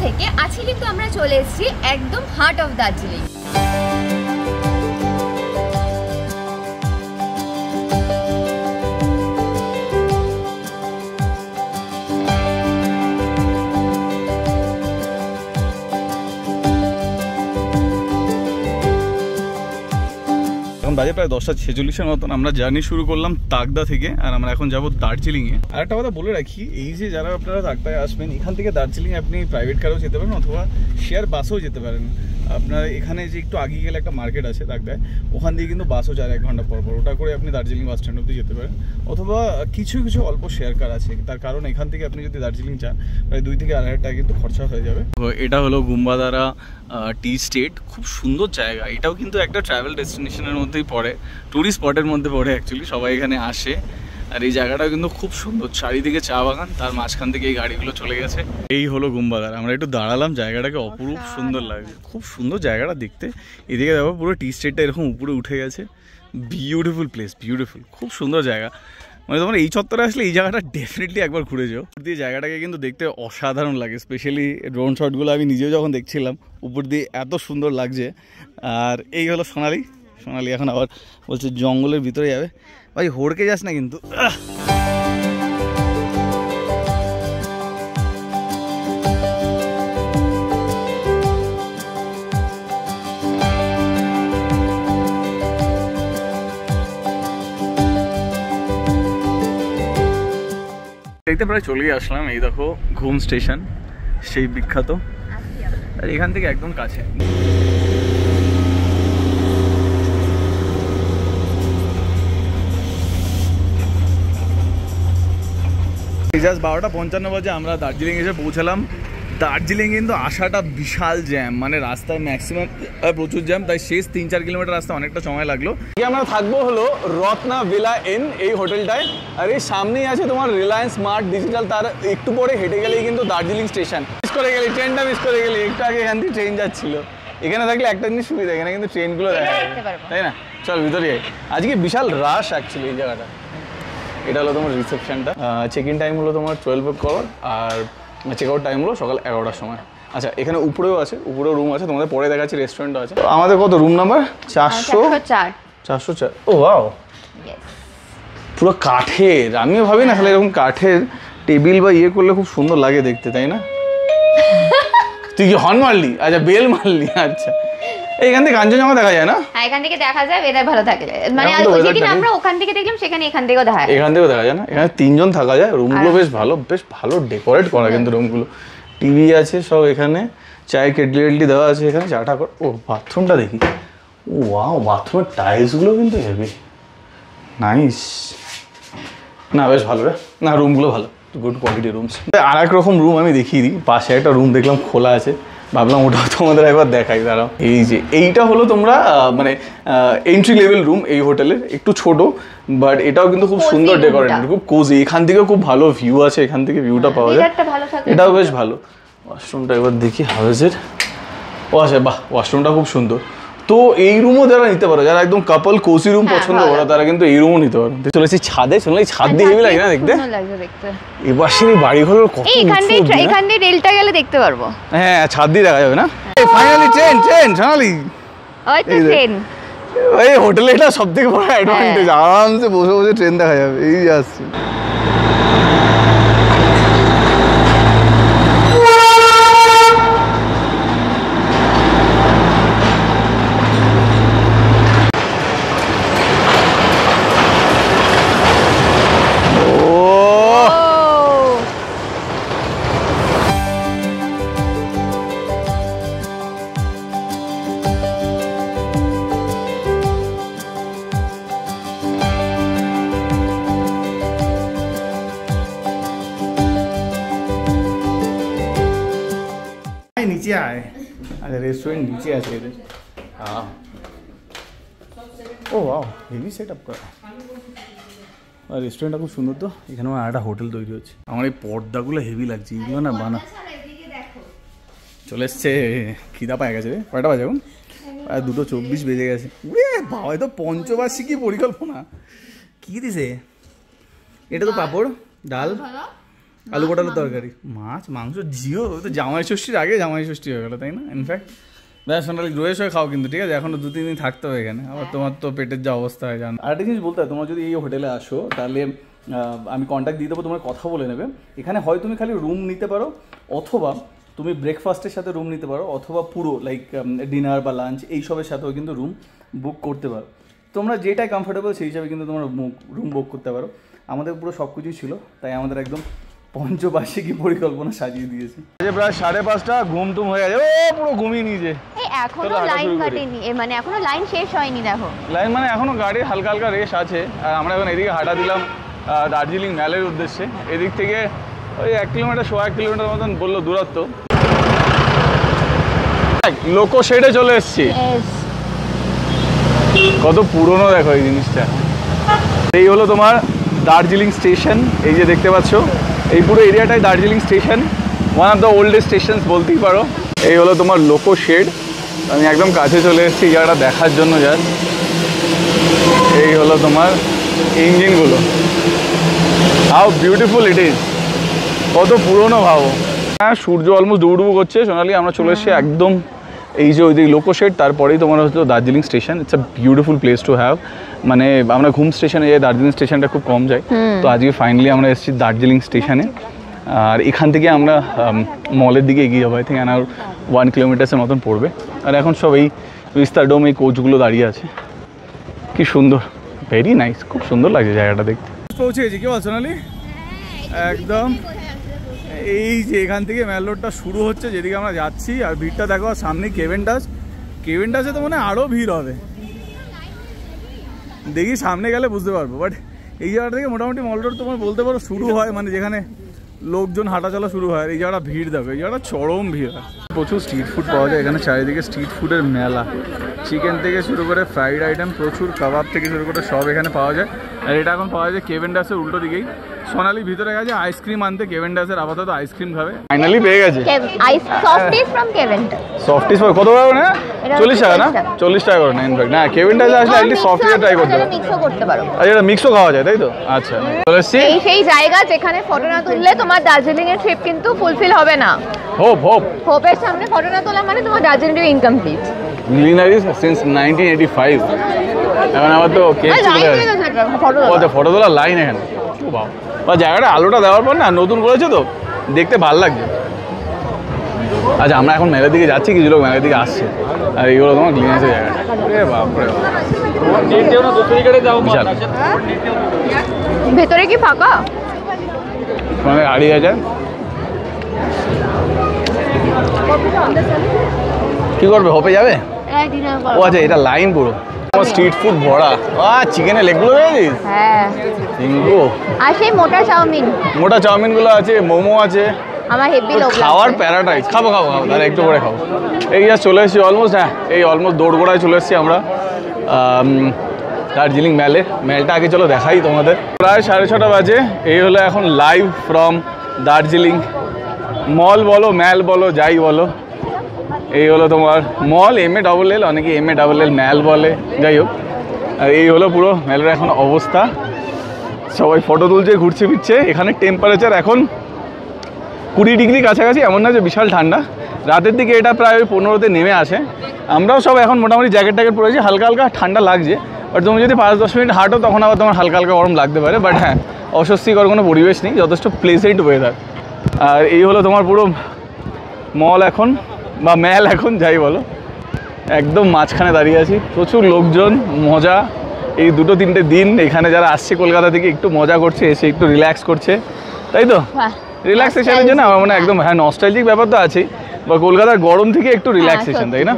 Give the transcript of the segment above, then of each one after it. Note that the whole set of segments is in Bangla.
থেকে আজকে কিন্তু আমরা চলে এসেছি একদম হার্ট অফ দার্জিলিং। বাজে প্রায় 10:46 মতন। আমরা জার্নি শুরু করলাম তাকদা থেকে, আর আমরা এখন যাবো দার্জিলিংয়ে। আর একটা কথা বলে রাখি, এই যে যারা আপনারা তাকদায় আসবেন, এখান থেকে দার্জিলিং আপনি প্রাইভেট কারেও যেতে পারেন অথবা শেয়ার বাসেও যেতে পারেন। আপনার এখানে যে একটু আগে গেলে একটা মার্কেট আছে তাকদায়, ওখান দিয়ে কিন্তু বাসও যায় 1 ঘন্টা পর পর। ওটা করে আপনি দার্জিলিং বাস স্ট্যান্ড অব্দি যেতে পারেন, অথবা কিছু কিছু অল্প শেয়ার কার আছে। তার কারণ এখান থেকে আপনি যদি দার্জিলিং যান প্রায় 2 থেকে 2.5 টাকা কিন্তু খরচা হয়ে যাবে। তো এটা হলো গুম্বাদারা টি স্টেট, খুব সুন্দর জায়গা। এটাও কিন্তু একটা ট্রাভেল ডেস্টিনেশনের মধ্যেই পড়ে, টুরিস্ট স্পটের মধ্যে পড়ে অ্যাকচুয়ালি। সবাই এখানে আসে, আর এই জায়গাটা কিন্তু খুব সুন্দর। চারিদিকে চা বাগান, তার মাঝখান থেকে এই গাড়িগুলো চলে গেছে। এই হলো গুম্বাদারা। আমরা একটু দাঁড়ালাম, জায়গাটাকে অপরূপ সুন্দর লাগছে, খুব সুন্দর জায়গাটা দেখতে। এদিকে দেখো পুরো টি স্টেটটা এরকম উপরে উঠে গেছে। বিউটিফুল প্লেস, বিউটিফুল, খুব সুন্দর জায়গা। মানে তোমরা এই চত্বরে আসলে এই জায়গাটা ডেফিনেটলি একবার ঘুরে যাও। দিয়ে জায়গাটাকে কিন্তু দেখতে অসাধারণ লাগে, স্পেশালি ড্রোন শটগুলো আমি নিজেও যখন দেখছিলাম উপর দিয়ে এত সুন্দর লাগছে। আর এই হলো সোনালি। সোনালি এখন আবার বলছে জঙ্গলের ভিতরে যাবে। ভাই হড়কে যাস না কিন্তু। দেখতে প্রায় চলেই আসলাম। এই দেখো ঘুম স্টেশন, সেই বিখ্যাত, আর এখান থেকে একদম কাছে। জাস্ট 12:55 বাজে আমরা দার্জিলিং এসে পৌঁছালাম। দার্জিলিং কিন্তু আসাটা বিশাল জ্যাম, মানে রাস্তায় ম্যাক্সিমাম প্রচুর জ্যাম, তাই শেষ 3-4 কিলোমিটার রাস্তা অনেকটা সময় লাগলো। আমরা থাকবো হলো রত্না ভিলা ইন, এই হোটেলটায়। আর এই সামনেই আছে তোমার রিলায়েন্স স্মার্ট ডিজিটাল, তার একটু পরে হেঁটে গেলেই কিন্তু দার্জিলিং স্টেশন। মিস করে গেলি ট্রেনটা, মিস করে গেলি। একটু আগে এখান থেকে ট্রেন যাচ্ছিল। এখানে থাকলে একটা জিনিস সুবিধা, এখানে কিন্তু ট্রেনগুলো দেখা যায়, তাই না? চল ভিতরে যাই। আজকে বিশাল রাশ অ্যাকচুয়ালি এই জায়গাটা। এটা হলো তোমার রিসেপশনটা। চেক ইন টাইম হলো তোমার 12 আর চেক আউট টাইম হলো সকাল 11টার সময়। আচ্ছা, এখানে উপরেও আছে, উপরেও রুম আছে, তোমাদের পরে দেখাচ্ছি। রেস্টুরেন্টও আছে। আমাদের কত রুম নাম্বার? 404। ও ওয়াও, পুরো কাঠের। আমিও ভাবি না তাহলে এরকম কাঠের টেবিল বা ইয়ে করলে খুব সুন্দর লাগে দেখতে, তাই না? তুই কি হর্ন মারলি? আচ্ছা, বেল মারলি। আচ্ছা, এইখান থেকে কাঞ্চনজঙ্ঘা দেখা যায় না? হ্যাঁ, এখান থেকে দেখা যায়, ওয়েদার ভালো থাকলে। মানে যেদিন আমরা ওখান থেকে দেখলাম সেখানে এখান থেকেও দেখা যায়। এখান থেকেও দেখা যায় না? এখানে 3 জন থাকা যায়। রুমগুলো বেশ ভালো ডেকোরেট করা কিন্তু রুমগুলো। টিভি আছে সব এখানে, চায়ের কেটলি দেওয়া আছে এখানে, চাটা কর। ও বাথরুমটা দেখি, ও ওয়াও, বাথরুমের টাইলসগুলো কিন্তু হেভি নাইস। না বেশ ভালো রে, না রুমগুলো ভালো, গুড কোয়ালিটি রুমস। আর এক রকম রুম আমি দেখিয়ে দিই। পাশে একটা রুম দেখলাম খোলা আছে, ভাবলাম ওটাও তোমাদের একবার দেখাই। দাঁড়াও, এই যে এইটা হলো তোমরা মানে এন্ট্রি লেভেল রুম এই হোটেলের, একটু ছোট, বাট এটাও কিন্তু খুব সুন্দর ডেকোরেটেড, খুব কোজি। এখান থেকে খুব ভালো ভিউ আছে, এখান থেকে ভিউটা পাওয়া যায়, এটাও বেশ ভালো। ওয়াশরুমটা এবার দেখি হাউজের। ও আচ্ছা, বাহ, ওয়াশরুমটা খুব সুন্দর। তো এই রুমও যারা নিতে পারো, যারা একদম কাপল কোজি রুম পছন্দ করো, তারা কিন্তু এই রুমও নিতে পারো। চলেছি ছাদে, চলে ছাদ দিয়ে হেভি লাগে না দেখতে? এবার সেই বাড়িঘরের কত এখান দিয়ে রেলটা গেলে দেখতে পারবো। হ্যাঁ, ছাদ দিয়ে দেখা যাবে না? ফাইনালি ট্রেন সোনালি, ওই তো ট্রেন। এই হোটেলে এটা সবথেকে বড় অ্যাডভান্টেজ, আরামসে বসে বসে ট্রেন দেখা যাবে। এই আসছে। নিচে আয়। আচ্ছা, রেস্টুরেন্ট নিচে আছে এদের। হ্যাঁ, ও ওয়াও, হেভি সেট আপ করা। আর রেস্টুরেন্টটা খুব সুন্দর। তো এখানে আমার একটা হোটেল তৈরি হচ্ছে। আমার এই পর্দাগুলো হেভি লাগছে, এগুলো না বানা। চলে এসছে, খিদা পায় গেছে। কয়টা বাজে এখন? প্রায় 2:24 বেজে গেছে। বাবা, তো পঞ্চবার্ষিকী পরিকল্পনা। কি দিছে এটা? তো পাঁপড়, ডাল, আলু পটলের তরকারি, মাছ, মাংস, জিও তো জামাই ষষ্ঠীর আগে জামাই ষষ্ঠী হয়ে গেলো, তাই না? ইনফ্যাক্ট সোনালি রয়ে শোয়ে খাও কিন্তু, ঠিক আছে? এখনো 2-3 দিন থাকতে হবে এখানে, আবার তোমার তো পেটের যা অবস্থা হয় জানো। আরেকটা জিনিস বলতে হয়, তোমরা যদি এই হোটেলে আসো তাহলে আমি কন্ট্যাক্ট দিয়ে দেবো, তোমার কথা বলে নেবে। এখানে হয় তুমি খালি রুম নিতে পারো, অথবা তুমি ব্রেকফাস্টের সাথে রুম নিতে পারো, অথবা পুরো লাইক ডিনার বা লাঞ্চ এইসবের সাথেও কিন্তু রুম বুক করতে পারো। তোমরা যেটাই কমফোর্টেবল সেই হিসাবে কিন্তু তোমরা রুম বুক করতে পারো। আমাদের পুরো সব কিছুই ছিল, তাই আমাদের একদম পঞ্চবার্ষিকী পরিকল্পনা সাজিয়ে দিয়েছে। প্রায় 5:30 ঘুম টুম হয়ে গেছে, ও পুরো ঘুমিয়ে নিয়েছে। এখনো লাইন কাটেনি, মানে এখনো লাইন শেষ হয়নি। দেখো লাইন মানে এখনো গাড়ির হালকা হালকা রেস আছে। আর আমরা এখন এদিকে হাঁটা দিলাম দার্জিলিং ম্যালের উদ্দেশ্যে। এদিক থেকে ওই 1 কিলোমিটার 1.5 কিলোমিটার মতন বললো দূরত্ব। লোকো শেডে চলে এসছি, কত পুরনো দেখো এই জিনিসটা। এই হলো তোমার দার্জিলিং স্টেশন, এই যে দেখতে পাচ্ছ, এই পুরো এরিয়াটাই Darjeeling station, one of the oldest station বলতেই পারো। এই হলো তোমার লোকো শেড, আমি একদম কাছে চলে এসেছি জায়গাটা দেখার জন্য। জাস্ট এই হলো তোমার ইঞ্জিনগুলো, হাউ বিউটিফুল ইট ইজ, কত পুরনো ভাবো। হ্যাঁ, সূর্য অলমোস্ট ডুবু করছে সোনালি। আমরা চলে এসেছি একদম এই যে ওই দিকে লোকো শেড, তারপরেই তোমার হচ্ছে Darjeeling station. It's a beautiful place to have. মানে আমরা ঘুম স্টেশনে যাই, দার্জিলিং স্টেশনটা খুব কম যায়, তো আজকে ফাইনালি আমরা এসেছি দার্জিলিং স্টেশনে। আর এখান থেকে আমরা মলের দিকে এগিয়ে যাবো। আই থিঙ্ক 1 কিলোমিটার্সের মতন পড়বে। আর এখন সব এই বিস্তারডোম এই কোচগুলো দাঁড়িয়ে আছে, কি সুন্দর, ভেরি নাইস, খুব সুন্দর লাগছে জায়গাটা দেখতে। পৌঁছে গেছি, কি বল সোনালি? একদম এই যে এখান থেকে ম্যাল রোডটা শুরু হচ্ছে, যেদিকে আমরা যাচ্ছি। আর ভিড়টা দেখো, সামনে কেভেন্টাসে তো মনে হয় আরও ভিড় হবে, দেখি সামনে গেলে বুঝতে পারবো। বাট এই জায়গাটা থেকে মোটামুটি মল রোড তোমার বলতে পারো শুরু হয়, মানে যেখানে লোকজন হাঁটা চলা শুরু হয়। এই জায়গাটা ভিড় দেখো, এই জায়গাটা চরম ভিড় হয়। প্রচুর স্ট্রিট ফুড পাওয়া যায় এখানে, চারিদিকে স্ট্রিট ফুডের মেলা। চিকেন থেকে শুরু করে ফ্রাইড আইটেম, প্রচুর কাবাব থেকে শুরু করে সব এখানে পাওয়া যায়। আর এটা এখন পাওয়া যায় কেভেন্টাসের উল্টো দিকেই। সোনালি ভিতরে গেছে আইসক্রিম আনতে, কেভেন্টাসের আপাতত আইসক্রিম খাবে। ফাইনালি পেয়ে গেছে সফটিস। কত টাকা না? 40 টাকা না? 40 টাকা করে না ইনফ্যাক্ট। না, কেভেন্টাসে আসলে অ্যাটলিস্ট সফটিসটা ট্রাই করতে হবে। আচ্ছা, এটা মিক্সও খাওয়া যায়, তাই তো? আচ্ছা, চলে এসেছি এই সেই জায়গা যেখানে ফটো না তুললে তোমার দার্জিলিং এর ট্রিপ কিন্তু ফুলফিল হবে না। হোপের সামনে ফটো না তোলা মানে তোমার দার্জিলিং ট্রিপ ইনকমপ্লিট। মিলিনারিজ সিন্স 1985। এখন আবার তো ফটো তোলার লাইন এখানে। ও বাবা, জায়গাটা আলোটা দেওয়ার পর না নতুন করেছে তো, দেখতে ভালো লাগছে। আচ্ছা, আমরা এখন মেলার দিকে যাচ্ছি, কিছু লোক মেলার দিকে আসছে। আর এইগুলো তোমার গ্লিনারিজের জায়গাটা, বাপরে বিশাল। ভেতরে কি ফাঁকা? মানে গাড়ি আছে। কি করবে, হোপে যাবে? ও আচ্ছা, এটা লাইন পুরো স্ট্রিট ফুড ভরা। চিকেনের লেগগুলো পেয়েছিস? হ্যাঁ, আর সেই মোটা চাউমিনগুলো আছে, মোমো আছে। আমার হেভি লোভ খাওয়ার প্যারাডাইস। খাবো তাহলে একটু করে খাবো। এই যা চলে এসেছি অলমোস্ট। হ্যাঁ, এই অলমোস্ট দৌড়গোড়ায় চলে এসেছি আমরা দার্জিলিং ম্যালটা আগে চলো দেখাই তোমাদের। প্রায় 6:30 বাজে। এই হলো এখন লাইভ ফ্রম দার্জিলিং মল বলো, ম্যাল বলো, যাই বলো। এই হলো তোমার মল, MALL, অনেকে MALL ম্যাল বলে, যাই হোক। আর এই হলো পুরো ম্যালের এখন অবস্থা। সবাই ফটো তুলছে, ঘুরছে ফিরছে। এখানে টেম্পারেচার এখন 20 ডিগ্রি কাছাকাছি, এমন না যে বিশাল ঠান্ডা। রাতের দিকে এটা প্রায় 15-তে নেমে আসে। আমরাও সব এখন মোটামুটি জ্যাকেট ট্যাকেট পরেছি, হালকা হালকা ঠান্ডা লাগছে। বাট তুমি যদি 5-10 মিনিট হাঁটো তখন আবার তোমার হালকা হালকা গরম লাগতে পারে। বাট হ্যাঁ, অস্বস্তিকর কোনো পরিবেশ নেই, যথেষ্ট প্লেজেন্ট ওয়েদার। আর এই হলো তোমার পুরো মল এখন, বা ম্যাল এখন, যাই বলো। একদম মাঝখানে দাঁড়িয়ে আছি, প্রচুর লোকজন, মজা। এই 2-3টে দিন এখানে যারা আসছে কলকাতা থেকে একটু মজা করছে, এসে একটু রিল্যাক্স করছে, তাই তো? রিল্যাক্সেশনের জন্য আমার মানে একদম, হ্যাঁ, নস্টালজিক ব্যাপার তো আছেই। বা কলকাতার গরম থেকে একটু রিল্যাক্সেশন, তাই না?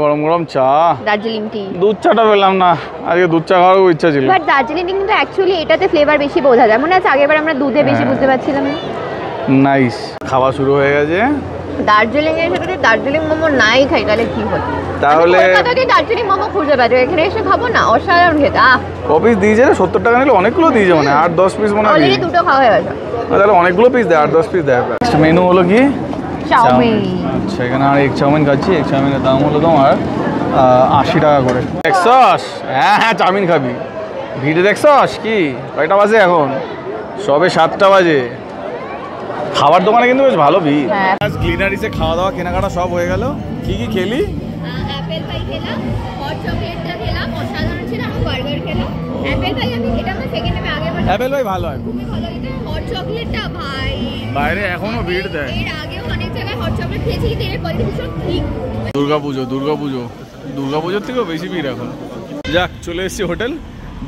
গরম গরম চা, দার্জিলিং টি। দুধ চাটা পেলাম না, আজকে দুধ চা খাওয়ার ইচ্ছা ছিল। বাট দার্জিলিং টি কিন্তু অ্যাকচুয়ালি এটাতে ফ্লেভার বেশি বোঝা যায়। মনে আছে আগেরবার আমরা দুধে বেশি বুঝতে পারছিলাম না। নাইস, খাওয়া শুরু হয়ে গেছে। দার্জিলিং এর সাথে দার্জিলিং মোমো নাই খাই তাহলে কি হতো? তাহলে কলকাতাতে দার্জিলিং মোমো খুঁজে পাবে, এখানে এসে খাবো না, অসাধারণ খেতে। কপিস দিয়েছে 70 টাকা নিলে, অনেকগুলো দিয়েছে, মানে 8-10 পিস মনে হয়। অলরেডি দুটো খাওয়া হয়ে গেছে। তাহলে অনেকগুলো পিস দেয়, 8-10 পিস দেয়। মেনু হলো কি? চাউমিন। আচ্ছা, এখানে আর এক চাউমিন খাচ্ছি। এক চাউমিনের দাম হলো তোমার 80 টাকা করে। দেখছস? হ্যাঁ, চাউমিন খাবি। ভিড়ে দেখছস কি? কয়টা বাজে এখন? সবে 7টা বাজে। খাবার দোকানে কিন্তু বেশ ভালো ভিড়। হ্যাঁ। আজ গ্লিনারিসে খাওয়া দাওয়া কেনাকাটা সব হয়ে গেল। কি কি খেলি? অ্যাপেল পাই খেলাম, হট চকলেটটা খেলাম, অসাধারণ ছিল। আমি বার্গার খেলাম। অ্যাপেল পাই আমি এটা আমার সেকেন্ড টাইম আগের বার অ্যাপেল ভাই ভালো হয়, খুবই ভালো এটা। হট চকলেটটা ভাই বাইরে এখনো ভিড় দেয়। এর আগেও অনেক জায়গায় হট চকলেট খেয়েছি কিন্তু এর কোয়ালিটি ভীষণ ঠিক। দুর্গাপুজোর থেকেও বেশি ভিড় এখন। যাক, চলে এসেছি হোটেল।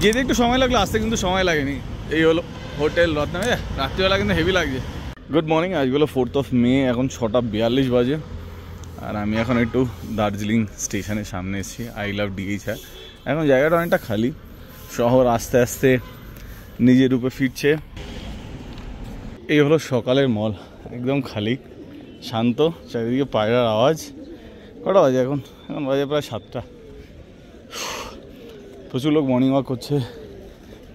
যেতে একটু সময় লাগলো, আসতে কিন্তু সময় লাগেনি। এই হলো হোটেল রত্নামে। রাত্রিবেলা কিন্তু হেভি লাগছে। গুড মর্নিং, আজগুলো 4 মে, এখন 6:42 বাজে। আর আমি এখন একটু দার্জিলিং স্টেশনের সামনে এসেছি। I love DHR। এখন জায়গাটা অনেকটা খালি, শহর আস্তে আস্তে নিজের রূপে ফিরছে। এই হলো সকালের মল, একদম খালি, শান্ত, চারিদিকে পায়রার আওয়াজ। কটা বাজে এখন? এখন বাজে প্রায় 7টা। প্রচুর লোক মর্নিং ওয়াক করছে।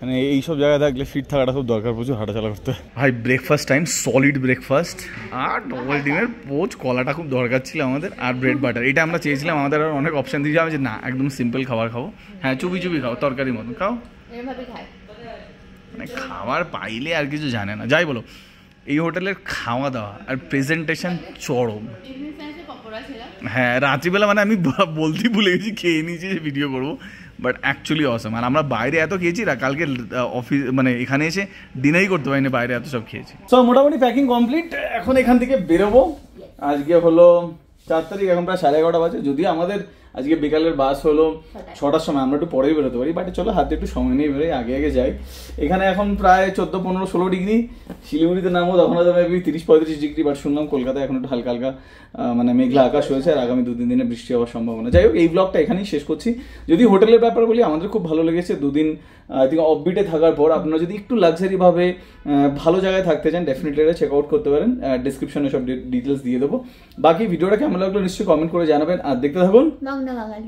মানে এইসব জায়গায় থাকলে ফিট থাকাটা খুব দরকার, প্রচুর হাঁটাচলা করতে। ভাই ব্রেকফাস্ট টাইম, সলিড ব্রেকফাস্ট আর ডবল ডিমের পোচ, কলাটা খুব দরকার ছিল আমাদের, আর ব্রেড বাটার। এটা আমরা চেয়েছিলাম, আমাদের আর অনেক অপশান দিয়েছিলাম যে না একদম সিম্পল খাবার খাবো। হ্যাঁ, চুপি চুপি খাও, তরকারির মতন খাও, এভাবে খাই। মানে খাবার পাইলে আর কিছু জানে না। যাই বলো, এই হোটেলের খাওয়া দাওয়া আর প্রেজেন্টেশন চরম। হ্যাঁ, রাত্রিবেলা মানে আমি বলতেই ভুলে গেছি, খেয়ে নিয়েছি যে ভিডিও করবো, বাট অ্যাকচুয়ালি অসম। আর আমরা বাইরে এত খেয়েছি না, কালকে অফিস মানে এখানে এসে ডিনারই করতে পারিনি, বাইরে এত সব খেয়েছি। সো মোটামুটি প্যাকিং কমপ্লিট, এখন এখান থেকে বেরোবো। আজকে হলো 4 তারিখ, এখন প্রায় 11:30 বাজে। যদিও আমাদের আজকে বিকালের বাস হলো 6টার সময়, আমরা একটু পরেই বেরোতে পারি, বাট চলো হাতে একটু সময় নিয়ে বেরোই, আগে আগে যাই। এখানে এখন প্রায় 14, 15, 16 ডিগ্রি। শিলিগুড়িতে নামো তখন হয়তো 30-35 ডিগ্রি, বাট শুনলাম কলকাতায় এখন একটু হালকা হালকা মানে মেঘলা আকাশ হয়েছে, আর আগামী 2-3 দিনে বৃষ্টি হওয়ার সম্ভাবনা। যাই হোক, এই ব্লগটা এখানেই শেষ করছি। যদি হোটেলের ব্যাপার বলি, আমাদের খুব ভালো লেগেছে 2 দিন অফবিটে থাকার পর। আপনারা যদি একটু লাক্সারি ভাবে ভালো জায়গায় থাকতে চান, ডেফিনেটলি এটা চেক আউট করতে পারেন। ডিসক্রিপশনে সব ডিটেলস দিয়ে দেবো। বাকি ভিডিওটা কেমন লাগলো নিশ্চয়ই কমেন্ট করে জানাবেন, আর দেখতে থাকুন।